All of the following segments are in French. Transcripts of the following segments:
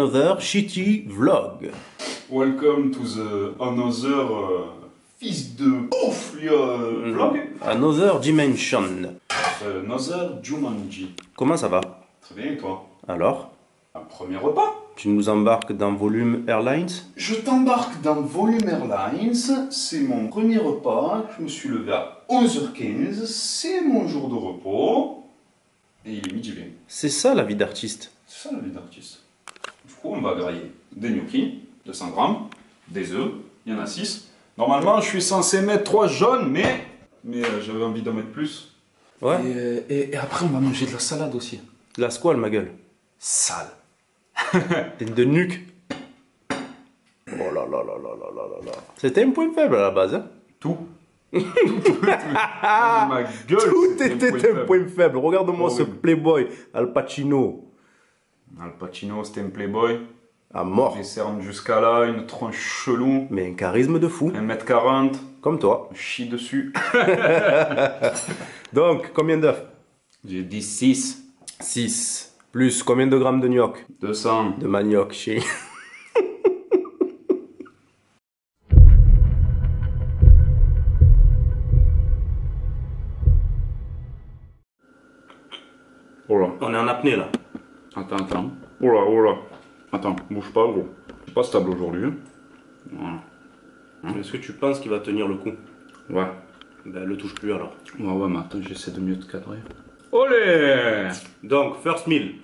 Another shitty vlog. Welcome to the another fils de ouf vlog. Another dimension. Another Jumanji. Comment ça va? Très bien et toi? Alors? Un premier repas. Tu nous embarques dans Volume Airlines? Je t'embarque dans Volume Airlines. C'est mon premier repas. Je me suis levé à 11h15. C'est mon jour de repos. Et il est midi 20. C'est ça la vie d'artiste. C'est ça la vie d'artiste. Du coup, on va grailler des gnocchis, 200 grammes, des œufs, il y en a 6. Normalement, je suis censé mettre 3 jaunes, mais j'avais envie d'en mettre plus. Ouais. Et après, on va manger de la salade aussi. La squale, ma gueule. Sale. T'es de nuque. Oh là là là là là là là. C'était un point faible à la base, hein? Tout. Ma gueule. Tout était un point faible. Regarde-moi ce playboy, Al Pacino. Al Pacino, c'était un playboy. À mort. Des cernes jusqu'à là, une tronche chelou. Mais un charisme de fou. 1m40. Comme toi. Chie dessus. Donc, combien d'œufs? J'ai dit 6. 6. Plus combien de grammes de gnocchi? 200. De manioc, chez. Oh là. On est en apnée là. Attends. Oh là, oh là. Attends, bouge pas gros. C'est pas stable aujourd'hui. Voilà. Est-ce que tu penses qu'il va tenir le coup? Ouais. Ben, le touche plus alors. Ouais, mais attends, j'essaie de mieux te cadrer. Olé! Donc, first meal.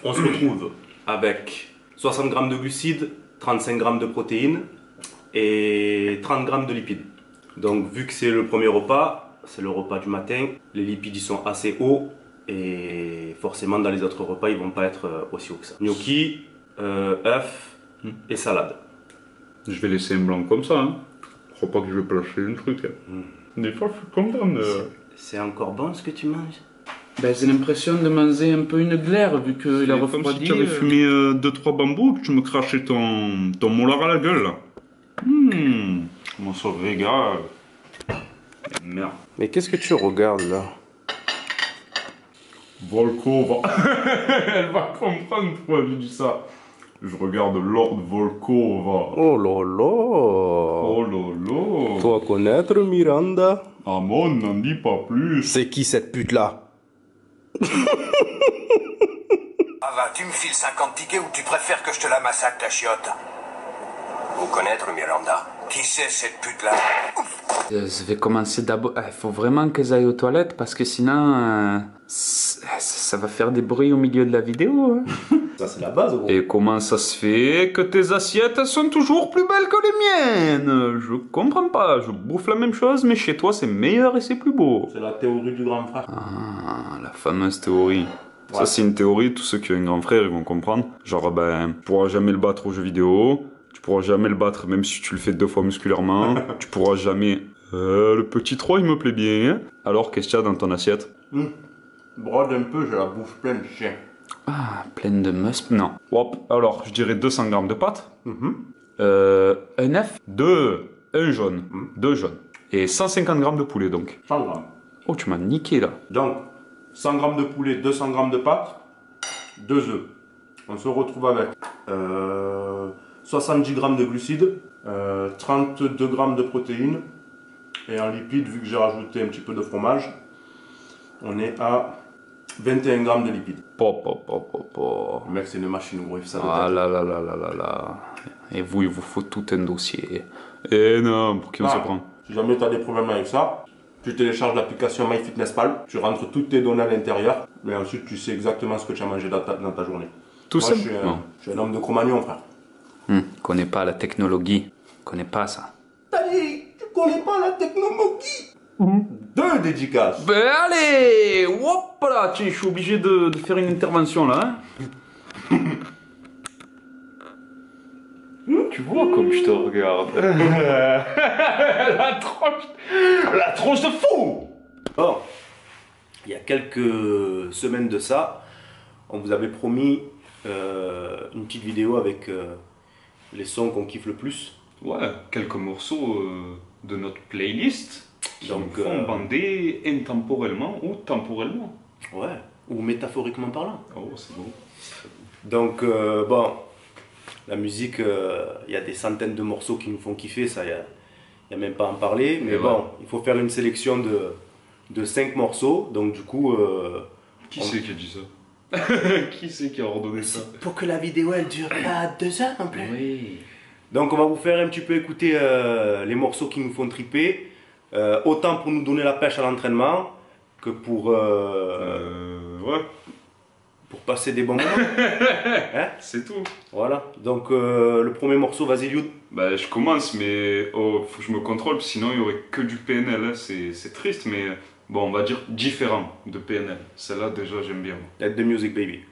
On se retrouve avec 60 grammes de glucides, 35 grammes de protéines et 30 grammes de lipides. Donc, vu que c'est le premier repas, c'est le repas du matin, les lipides ils sont assez hauts et forcément dans les autres repas ils vont pas être aussi hauts que ça. Gnocchi, œufs et salade. Je vais laisser un blanc comme ça, hein. Je crois pas que je vais placer un truc. Hein. Des fois, je suis content de... C'est encore bon ce que tu manges? Ben, j'ai l'impression de manger un peu une glaire, vu qu'il a refroidi. Comme si tu avais fumé 2-3 bambous et que tu me crachais ton molar à la gueule, là. Comment ça régale. Merde. Mais qu'est-ce que tu regardes là? Volkova. Elle va comprendre pourquoi je dis ça. Je regarde Lord Volkova. Oh lolo. Oh lolo. Toi connaître Miranda? Amon, n'en dis pas plus. C'est qui cette pute là? Ah va, tu me files 50 tickets ou tu préfères que je te la massacre ta chiotte? Vous connaître Miranda? Qui c'est cette pute là? Je vais commencer d'abord. Il faut vraiment que j'aille aux toilettes parce que sinon ça va faire des bruits au milieu de la vidéo. Hein. Ça c'est la base gros. Et comment ça se fait que tes assiettes sont toujours plus belles que les miennes? Je comprends pas, je bouffe la même chose mais chez toi c'est meilleur et c'est plus beau. C'est la théorie du grand frère. Ah, la fameuse théorie. Ouais. Ça c'est une théorie, tous ceux qui ont un grand frère ils vont comprendre. Genre ben, tu pourras jamais le battre aux jeux vidéo, tu pourras jamais le battre même si tu le fais 2 fois musculairement, tu pourras jamais... le petit 3 il me plaît bien. Alors qu'est-ce qu'il y a dans ton assiette? Brode un peu, j'ai la bouche pleine de chien. Ah, pleine de muscle. Non. Hop, alors je dirais 200 grammes de pâtes. Un œuf. 1 jaune. 2 jaunes. Et 150 grammes de poulet donc. 100 grammes. Oh, tu m'as niqué là. Donc, 100 grammes de poulet, 200 grammes de pâtes, 2 œufs. On se retrouve avec 70 grammes de glucides, 32 grammes de protéines, et en lipides, vu que j'ai rajouté un petit peu de fromage, on est à 21 grammes de lipides. Le mec, c'est une machine, gros, ça Ah là là là là là là. Et vous, il vous faut tout un dossier. Eh non, pour qui on se prend? Si jamais tu as des problèmes avec ça, tu télécharges l'application MyFitnessPal, tu rentres toutes tes données à l'intérieur, mais ensuite tu sais exactement ce que tu as mangé dans ta journée. Tout Moi, ça? je suis un homme de Cro-Magnon, frère. Connais pas la technologie. Connais pas ça. T'as dit, tu connais pas la technologie? 2 dédicaces. Ben allez, hop là, tiens, je suis obligé de faire une intervention là. Hein. Tu vois comme je te regarde. la tronche de fou. Bon, il y a quelques semaines de ça, on vous avait promis une petite vidéo avec les sons qu'on kiffe le plus. Ouais, quelques morceaux de notre playlist qui Donc, font bander intemporellement ou temporellement. Ouais, ou métaphoriquement parlant. Oh, c'est beau. Donc, bon, La musique, il y a des centaines de morceaux qui nous font kiffer, ça, il n'y a même pas à en parler. Mais bon, il faut faire une sélection de 5 morceaux. Donc, du coup. Qui c'est qui a dit ça? Qui c'est qui a ordonné ça? Pour que la vidéo elle dure pas 2 heures non plus. Oui. Donc, on va vous faire un petit peu écouter les morceaux qui nous font triper. Autant pour nous donner la pêche à l'entraînement que pour. Ouais. Pour passer des bons moments. Hein? C'est tout. Voilà. Donc, le premier morceau, vas-y, Lyoud. Bah, je commence, mais faut que je me contrôle, sinon il n'y aurait que du PNL. Hein. C'est triste, mais bon, on va dire différent de PNL. Celle-là, déjà, j'aime bien. Let the music, baby.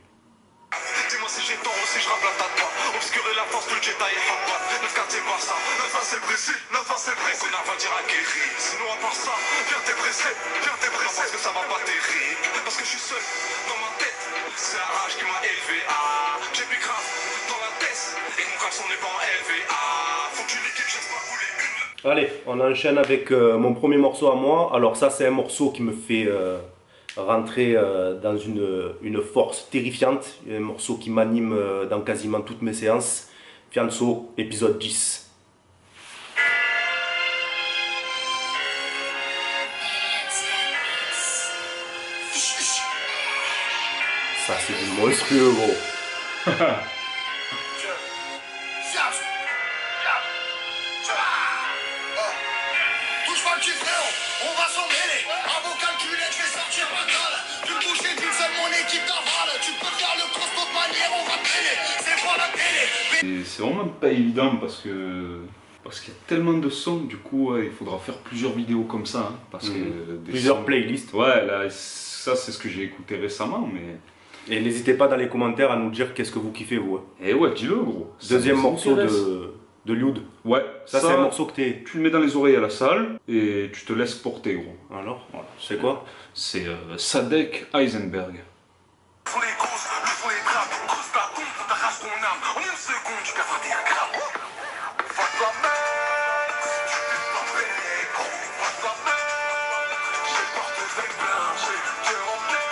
Dis-moi si j'ai tort ou si je rappe la tête. Obscurer la force, tout le Jedi est hard. Le quartier Barça, la fin c'est le Brésil, la fin c'est le Brésil. On va dire à guérir. Sinon, à part ça, viens t'es pressé. Parce que ça va pas terrible. Parce que je suis seul dans ma tête. C'est la rage qui m'a élevé. Ah, j'ai plus grave dans la tête. Et mon caleçon n'est pas en LVA. Faut que tu liquides, je laisse pas couler une. Allez, on enchaîne avec mon premier morceau à moi. Alors ça, c'est un morceau qui me fait rentrer dans une force terrifiante. Un morceau qui m'anime dans quasiment toutes mes séances. Fianso, épisode 10. Ça, c'est du monstrueux, gros. Touche pas le petit frérot, on va s'en mêler. Avant calculé, je vais sortir ma dalle. Tu me bouches d'une seule mon équipe d'avale. Tu peux faire le cross d'autre manière, on va te mêler. C'est pas la télé. Et c'est vraiment pas évident parce qu'il y a tellement de sons, du coup, ouais, il faudra faire plusieurs vidéos comme ça. Hein, parce que des Plusieurs sons- playlists. Ouais, là, ça, c'est ce que j'ai écouté récemment, mais. Et n'hésitez pas dans les commentaires à nous dire qu'est-ce que vous kiffez, vous. Eh ouais, dis-le, gros. Ça Deuxième nous morceau intéresse. de Lyoud. Ouais, Ça, c'est un morceau que t'es. Tu le mets dans les oreilles à la salle et tu te laisses porter, gros. Alors, Voilà. c'est quoi? C'est Sadek Eisenberg. Font les causes, le font les draps. Creuse ta tombe, t'arraches ton âme. En une seconde, tu peux rater un gramme. Fuck la merde, tu t'es pas payé, gros. Fuck la merde, j'ai porté des blindes, j'ai le cœur en bleu.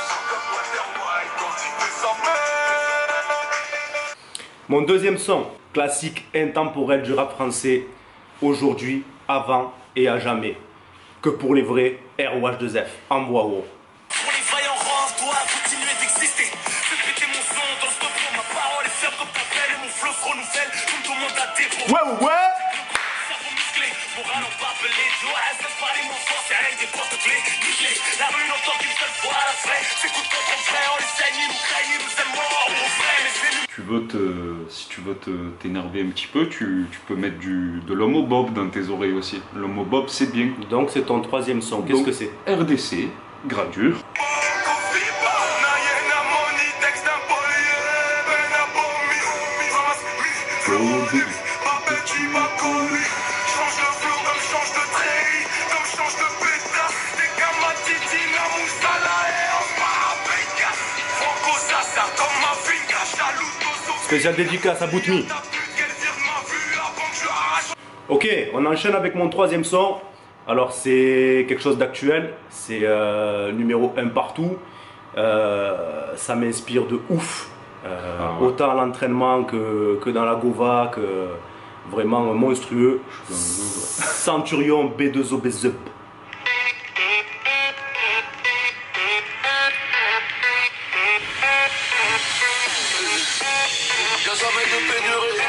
Sans comme Walter White quand il descend. Mon deuxième son, classique intemporel du rap français, aujourd'hui, avant et à jamais. Que pour les vrais, ROH2F, envoie haut. Pour les vaillants rangs, doit continuer d'exister. Fais péter mon son dans le stop, ma parole est ferme comme ta pelle et mon flow se renouvelle comme ton monde à dépôt. Ouais. Cerveau musclé, moral en barbelé, doigt, ça se parle mon fort, c'est rien que des porte-clés, nickelés. La rue n'entend qu'une seule fois à la vraie. C'est coup de contre frère, on les saigne, ils nous craignent, ils nous aiment mort, on vrai, mais c'est nous. Si tu veux t'énerver un petit peu, tu peux mettre de l'homo bob dans tes oreilles aussi. L'homo bob, c'est bien. Donc c'est ton troisième son, qu'est-ce Donc, que c'est? RDC, gradure. Spécial dédicace à Boutmi. Ok, on enchaîne avec mon troisième son. Alors c'est quelque chose d'actuel, c'est numéro 1 partout. Ça m'inspire de ouf. Ouais. Autant à l'entraînement que dans la Gova, que vraiment monstrueux. Centurion B2O Bezup. Y'a jamais de pénurie,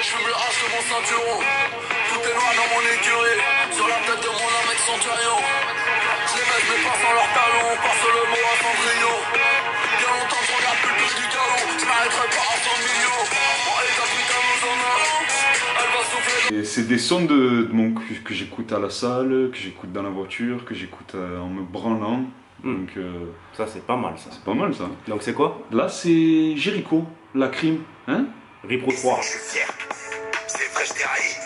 j'fume le hache de mon ceinturon. Tout est noir dans mon écurie, sur la tête de mon homme avec son taillon. J'les mets, j'mets pas sans leurs talons, passe le mot à Cendrillon. Bien longtemps que je regarde plus le prix du galon, j'm'arrêterai pas à 100 millions. Bon, et ta putain nous en a, elle va souffler. Et c'est des sons que j'écoute à la salle, que j'écoute dans la voiture, que j'écoute en me branlant. Donc Ça c'est pas mal ça. c'est pas mal ça. Donc c'est quoi? Là c'est Jericho, la crime. Hein? Ripro 3. Je suis fier, c'est vrai, je t'ai haï.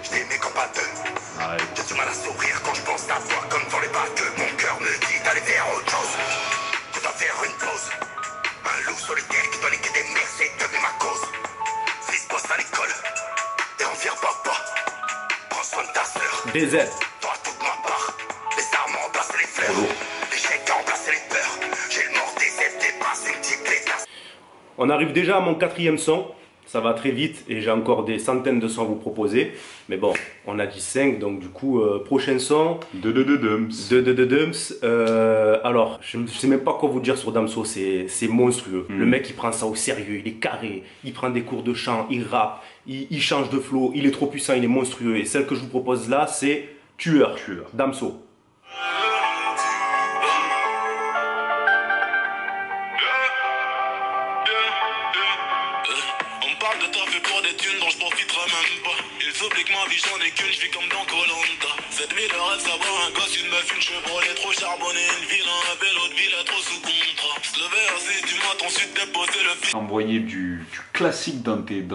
Je t'ai aimé comme pas deux. Ouais. J'ai du mal à sourire quand je pense à toi comme dans les batteux. Mon cœur me dit d'aller faire autre chose, que d'en faire une pause. Un loup solitaire qui doit niquer des mères, c'est devenu ma cause. Fils bosse à l'école, et en fier papa. Prends soin de ta sœur, DZ. toi toute ma part. Les armes ont remplacé les fleurs, les chèques ont remplacé les peurs. J'ai le mort des ailes dépassé une petite pétasse. On arrive déjà à mon quatrième son. ça va très vite et j'ai encore des centaines de sons à vous proposer. Mais bon, on a dit 5, donc du coup, prochain son. De Dumps. De Dumps. Alors, je ne sais même pas quoi vous dire sur Damso, c'est monstrueux. Le mec, il prend ça au sérieux, il est carré, il prend des cours de chant, il rappe, il change de flow, il est trop puissant, il est monstrueux. Et celle que je vous propose là, c'est Tueur. Damso. Ma vie j'en ai qu'une, je vis comme dans Koh-Lanta. Cette vie de rêve, savoir un gosse, une meuf, une Chevrolet trop charbonnée, une ville, un vélo de ville, trop sous contrat. Se lever à 6 du mat, ensuite déposer le fil. Envoyer du classique dans tes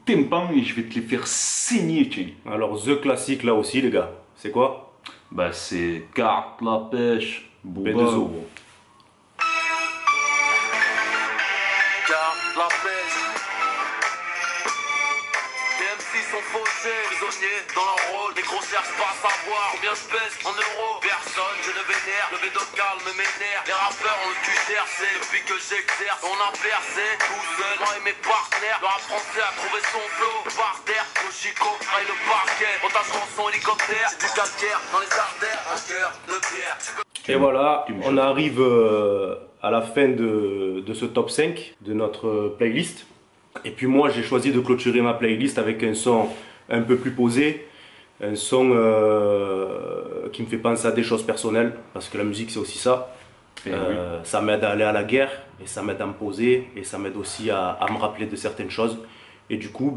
tympans et je vais te les faire saigner, tiens. Alors, The classique là aussi, les gars, c'est quoi? Bah, c'est Carte la pêche, B2O. Carte la pêche. Sont faussés, prisonniers dans leur rôle. Les gros cherchent pas à savoir combien je pèse en euros. Personne, je ne vénère, le védo calme m'énerve. Les rappeurs ont le cul cherché, depuis que j'exerce, on a percé. Tout seul, moi et mes partenaires. Le rap français a trouvé son flow. Par terre, Koshiko, raille le parquet. Montage rançon hélicoptère, c'est du calcaire dans les artères. Un cœur de pierre. Et voilà, on arrive à la fin de ce top 5 de notre playlist. Et puis moi j'ai choisi de clôturer ma playlist avec un son un peu plus posé, un son qui me fait penser à des choses personnelles, parce que la musique c'est aussi ça. Ça m'aide à aller à la guerre, et ça m'aide à me poser, et ça m'aide aussi à me rappeler de certaines choses. Et du coup,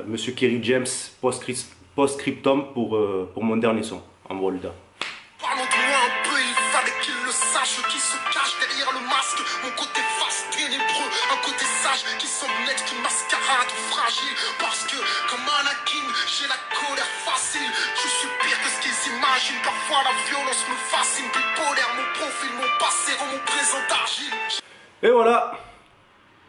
Monsieur Kerry James, post-scriptum pour mon dernier son, en Volda. Parlons de moi un peu, il fallait qu'il le sache, qui se cache derrière le masque. Mon côté face, ténébreux, un côté sage, qui semble net, qui mascarade fragile. Parce que, comme Anakin, j'ai la colère facile. Je suis pire que ce qu'ils imaginent. Parfois la violence me fascine. Bipolaire, mon profil, mon passé, rend mon présent d'argile. Et voilà.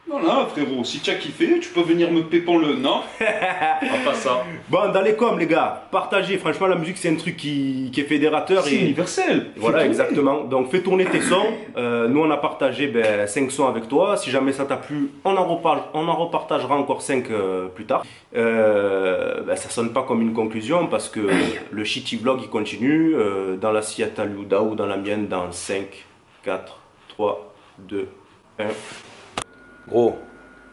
Voilà, frérot, si tu as kiffé, tu peux venir me pépon le... Non. Pas ça. Bon, dans les coms, les gars, partagez. Franchement, la musique, c'est un truc qui est fédérateur. C'est universel. Voilà, exactement. Donc, fais tourner tes sons. Nous, on a partagé 5 sons avec toi. Si jamais ça t'a plu, on en repartagera encore 5 plus tard. Ça sonne pas comme une conclusion parce que le shitty vlog, il continue. Dans la Seattle Luda ou dans la mienne, dans 5, 4, 3, 2, 1... Gros,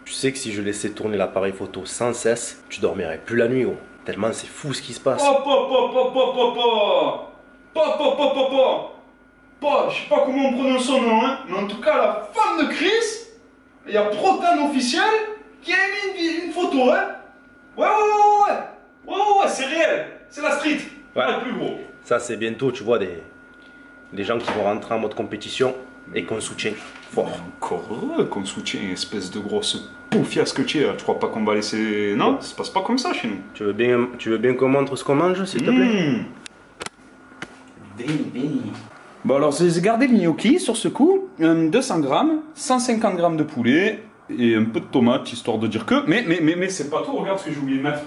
tu sais que si je laissais tourner l'appareil photo sans cesse, tu dormirais plus la nuit, gros. Tellement c'est fou ce qui se passe. Je sais pas comment on prononce son nom, hein, mais en tout cas, la femme de Chris, il y a Protan officiel qui a mis une photo, hein. Ouais, c'est réel. C'est la street. Ouais. Le plus gros. Ça, c'est bientôt, tu vois, des gens qui vont rentrer en mode compétition et qu'on soutient fort. Encore heureux qu'on soutient, espèce de grosse poufiasse que tu es. Tu crois pas qu'on va laisser... Non, ça se passe pas comme ça chez nous. Tu veux bien qu'on montre ce qu'on mange, s'il te plaît? Béni. Bon alors j'ai gardé le gnocchi sur ce coup, 200 grammes, 150 grammes de poulet et un peu de tomate, histoire de dire que... Mais c'est pas tout, regarde ce que j'ai oublié de mettre.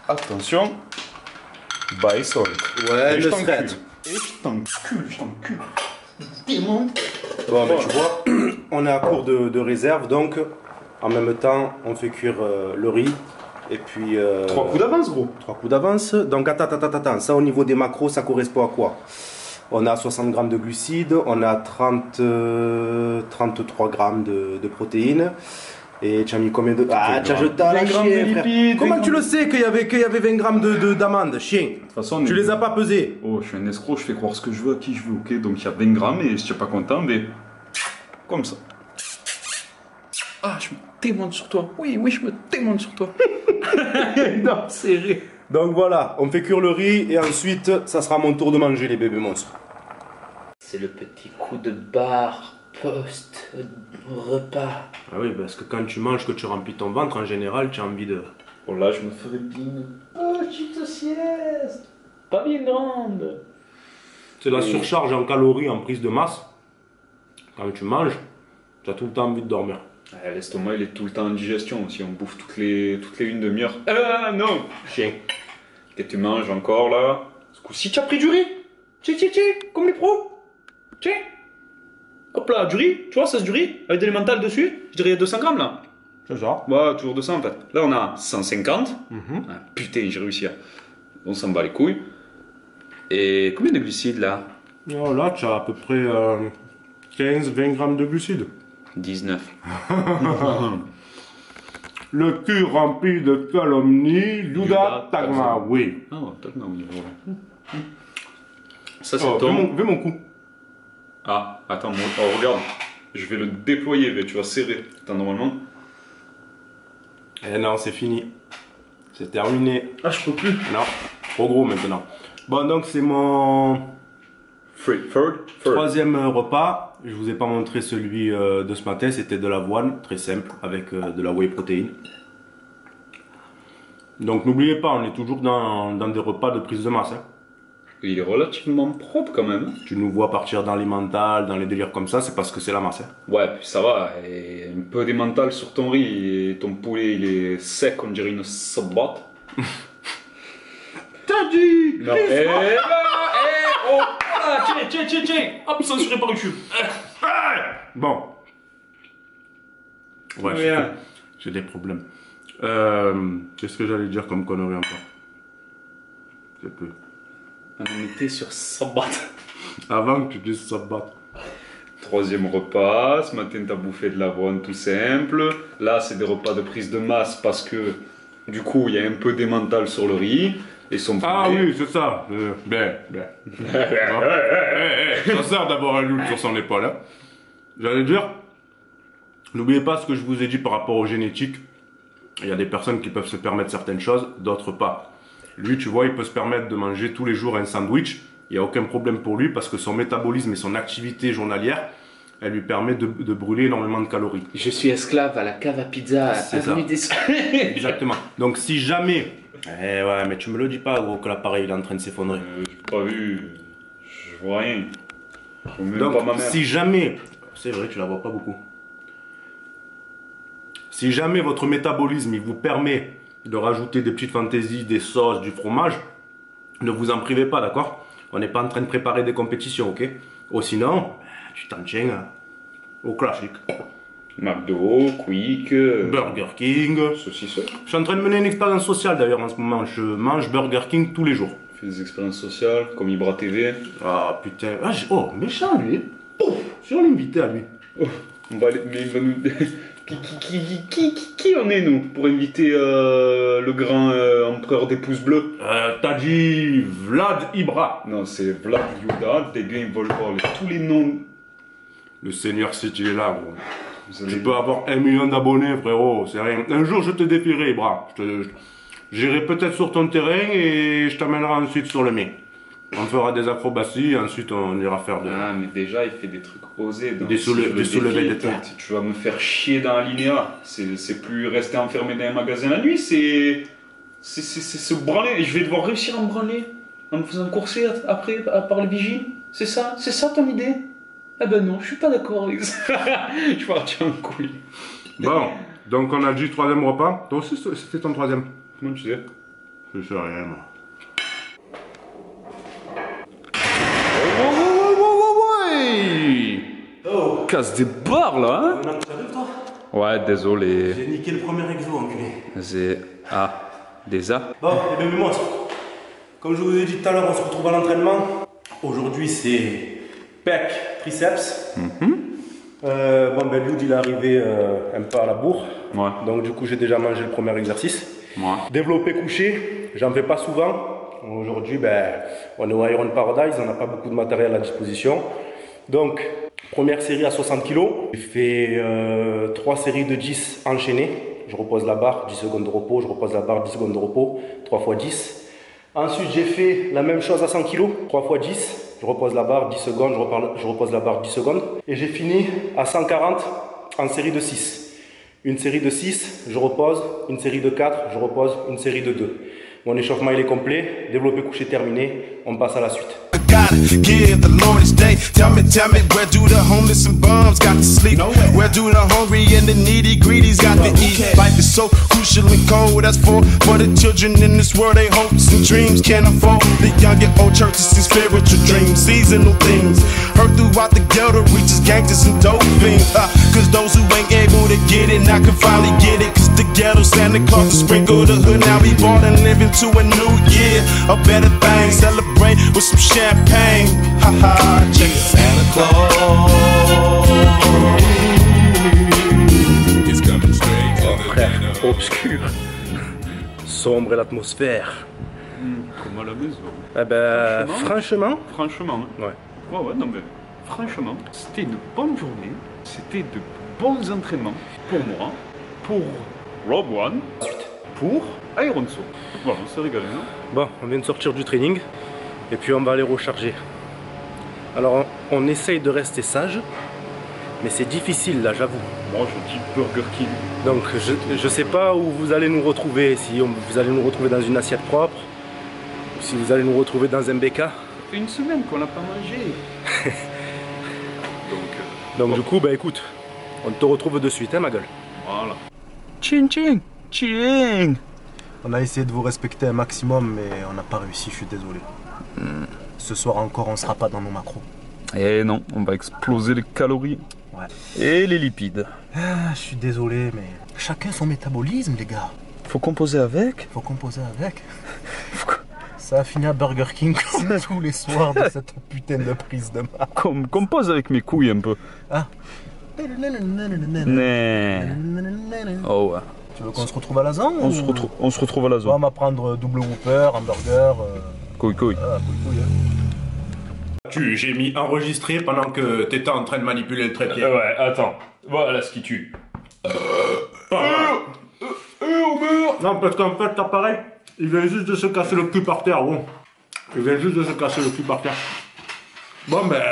Attention. By salt. Ouais, et je le thread. Et je t'encule. Démon. Bon, mais tu vois, on est à court de réserve, donc en même temps, on fait cuire le riz. Et puis... 3 coups d'avance, gros. 3 coups d'avance. Donc attends. Ça, au niveau des macros, ça correspond à quoi? On a 60 grammes de glucides, on a 33 grammes de protéines. Et tu as mis combien de... Ah, tu as jeté à la chien, frère. Comment tu le sais qu'il y avait 20 grammes d'amandes, chien? De toute façon, tu les as pas pesés. Oh, je suis un escroc, je fais croire ce que je veux à qui je veux, ok? Donc il y a 20 grammes et si tu n'es pas content, mais... Comme ça. Ah, je me témoigne sur toi. Oui, je me témoigne sur toi. Non, serré. Donc voilà, on fait cuire le riz et ensuite, ça sera mon tour de manger les bébés monstres. C'est le petit coup de barre post-repas. Ah oui, parce que quand tu manges, que tu remplis ton ventre, en général, tu as envie de... Oh là, je me ferais bien une petite sieste. Pas bien grande. C'est la surcharge en calories, en prise de masse. Quand tu manges, tu as tout le temps envie de dormir. L'estomac, il est tout le temps en digestion. Si on bouffe toutes les 1 demi-heure. Non. Chien. Et tu manges encore là. Ce coup-ci, tu as pris du riz. Tiens, comme les pros. Tiens. Hop. plat du riz, tu vois, ça c'est du riz, avec de l'emmental dessus, je dirais 200 grammes là. C'est ça. Ouais, toujours 200 en fait. Là on a 150. Ah, putain, j'ai réussi. On s'en bat les couilles. Et combien de glucides là? Oh, là, tu as à peu près 15-20 grammes de glucides. 19. Le cul rempli de calomnie, Yuda Tagma, oui. Ah, Tagma, oui, voilà. Ça c'est Oh, ton. fais mon coup. Ah, attends, regarde. Je vais le déployer, mais tu vas serrer. Attends, normalement. Eh non, c'est fini. C'est terminé. Ah, je peux plus. Non, trop gros maintenant. Bon, donc c'est mon Third. troisième repas. Je vous ai pas montré celui de ce matin, c'était de l'avoine, très simple, avec de la whey protéine. Donc n'oubliez pas, on est toujours dans des repas de prise de masse. Hein. Il est relativement propre quand même. Tu nous vois partir dans les mentales, dans les délires comme ça, c'est parce que c'est la masse. Hein. Ouais, puis ça va. Et un peu d'émental sur ton riz et ton poulet il est sec, on dirait une sabote. T'as dit Non, Oh, ah, tiens. Hop, censuré par YouTube. Bon. Ouais, Ouais. j'ai des problèmes. Qu'est-ce que j'allais dire comme connerie encore? Je sais plus. On était sur Sabat. Avant que tu dises ça batte. Troisième repas, ce matin t'as bouffé de l'avoine tout simple. Là c'est des repas de prise de masse parce que du coup il y a un peu d'émental sur le riz. Et son poulet. Ah oui, c'est ça. Ça sert d'avoir un loup sur son épaule. Hein. J'allais dire, n'oubliez pas ce que je vous ai dit par rapport aux génétiques. Il y a des personnes qui peuvent se permettre certaines choses, d'autres pas. Lui, tu vois, il peut se permettre de manger tous les jours un sandwich. Il n'y a aucun problème pour lui parce que son métabolisme et son activité journalière, elle lui permet de brûler énormément de calories. Je suis esclave à la cave à pizza. C'est ça. Exactement. Donc si jamais... Eh ouais, mais tu me le dis pas, gros, que l'appareil il est en train de s'effondrer. J'ai pas vu, je vois rien. Je vois même Donc pas ma mère. si jamais... C'est vrai, tu la vois pas beaucoup. Si jamais votre métabolisme il vous permet de rajouter des petites fantaisies, des sauces, du fromage, ne vous en privez pas, d'accord? On n'est pas en train de préparer des compétitions, ok? Ou sinon, tu t'en tiens au classique. McDo, Quick, Burger King. saucisseur. Je suis en train de mener une expérience sociale d'ailleurs en ce moment. Je mange Burger King tous les jours. Fait des expériences sociales, comme Ibra TV. Ah putain. Ah, oh, méchant lui. Pouf, sur l'invité à lui. On va aller, mais il va nous... qui on est nous pour inviter le grand empereur des pouces bleus? T'as dit Vlad Ibra. Non, c'est Vlad Yuda. Des gars ils veulent voir tous les noms. Le Seigneur sait qu'il est là, gros. Vous allez- Tu peux avoir 1 million d'abonnés, frérot, c'est rien. Un jour, je te défierai, Ibra. J'irai peut-être sur ton terrain et je t'amènerai ensuite sur le mien. On fera des acrobaties et ensuite on ira faire de... Ah, mais déjà, il fait des trucs osés. Donc, Des si je le soulevés défie, de terre. Tu vas me faire chier dans l'alinéa. C'est plus rester enfermé dans un magasin la nuit, c'est se branler. Et je vais devoir réussir à me branler en me faisant courser après par les vigiles. C'est ça ton idée? Ah ben non, je suis pas d'accord avec ça. Je vais partir en couille. Bon, donc on a dit troisième repas. Toi aussi, c'était ton troisième? Comment tu sais? Je sais rien, moi. Oh, casse des barres là, hein? Maintenant, tu arrives, toi? Ouais, désolé. J'ai niqué le premier exo, enculé. C'est. Ah, des A. Bon, les bébés monstres. Comme je vous ai dit tout à l'heure, on se retrouve à l'entraînement. Aujourd'hui, c'est pec, triceps. Bon, ben, Lud, il est arrivé un peu à la bourre. Ouais. Donc, du coup, j'ai déjà mangé le premier exercice. Ouais. Développé couché, j'en fais pas souvent. Aujourd'hui, ben, on est au Iron Paradise, on n'a pas beaucoup de matériel à disposition. Donc, première série à 60 kg. J'ai fait 3 séries de 10 enchaînées. Je repose la barre, 10 secondes de repos, je repose la barre, 10 secondes de repos, 3 x 10. Ensuite, j'ai fait la même chose à 100 kg, 3 x 10. Je repose la barre, 10 secondes, je repose la barre, 10 secondes. Et j'ai fini à 140 en série de 6. Une série de 6, je repose. Une série de 4, je repose. Une série de 2. Mon échauffement il est complet. Développé couché terminé. On passe à la suite. God gotta give the Lord his day. Tell me, where do the homeless and bums got to sleep? Where do the hungry and the needy greedies got to eat? Life is so crucial and cold, that's for the children in this world, they hopes and dreams can't afford. The young and old churches and spiritual dreams, seasonal things. Heard throughout the ghetto reaches gangsters and dope fiends. Cause those who ain't able to get it, now can finally get it. Cause the ghetto Santa Claus to sprinkle the hood, now we born and living to a new year. A better thing, celebrate with some champagne. Ha ha, check it. Santa Claus is coming straight to the ghetto. Obscur. Sombre l'atmosphère. Comme à la maison. Eh ben, franchement. Franchement. Ouais. Ouais, non mais. Franchement, c'était une bonne journée. C'était de bons entraînements pour moi, pour Rob One, pour Iron Soul. Voilà, on s'est régalé, non? Bon, on vient de sortir du training. Et puis on va aller recharger. Alors, on essaye de rester sage. Mais c'est difficile là, j'avoue. Moi, je dis Burger King. Donc, je sais pas où vous allez nous retrouver. Si vous allez nous retrouver dans une assiette propre. Ou si vous allez nous retrouver dans un BK. Ça fait une semaine qu'on n'a pas mangé. Donc du coup, bah écoute, on te retrouve de suite, hein ma gueule. Voilà. Ching ching, ching. On a essayé de vous respecter un maximum, mais on n'a pas réussi, je suis désolé. Ce soir encore, on sera pas dans nos macros. Eh non, on va exploser les calories. Ouais. Et les lipides. Ah, je suis désolé, mais chacun son métabolisme, les gars. Faut composer avec. Faut composer avec. Ça a fini à Burger King comme tous les soirs de cette putain de prise de main. Compose avec mes couilles un peu. Ah. Nee. Oh ouais. Tu veux qu'on se retrouve à la zone On se retrouve à la zone. On va prendre double whopper, hamburger. Couille. J'ai mis enregistrer pendant que t'étais en train de manipuler le trépied. Ouais, attends. Voilà ce qui tue. Non, parce qu'en fait, l'appareil, il vient juste de se casser le cul par terre, bon. Il vient juste de se casser le cul par terre. Bon, ben...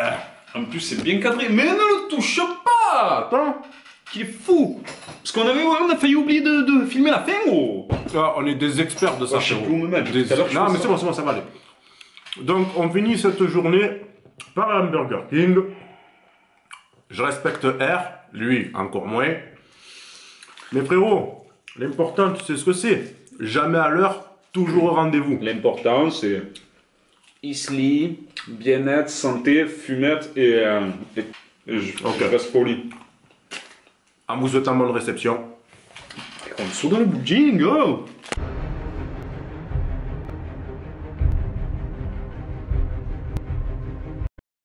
En plus, c'est bien cadré. Mais ne le touche pas. Attends. Qu'il est fou. Parce qu'on a failli oublier de filmer la fin, gros. Ah, on est des experts de ça, Je sais frérot. plus où me mettre. Non, mais c'est bon, ça va aller. Donc, on finit cette journée par un Burger King. Je respecte R, lui, encore moins. Mais frérot, l'important, tu sais ce que c'est. Jamais à l'heure, toujours au rendez-vous. L'important, c'est Isli, bien-être, santé, fumette et je reste poli. En vous souhaitant bonne réception. On est sous dans le boudding, oh.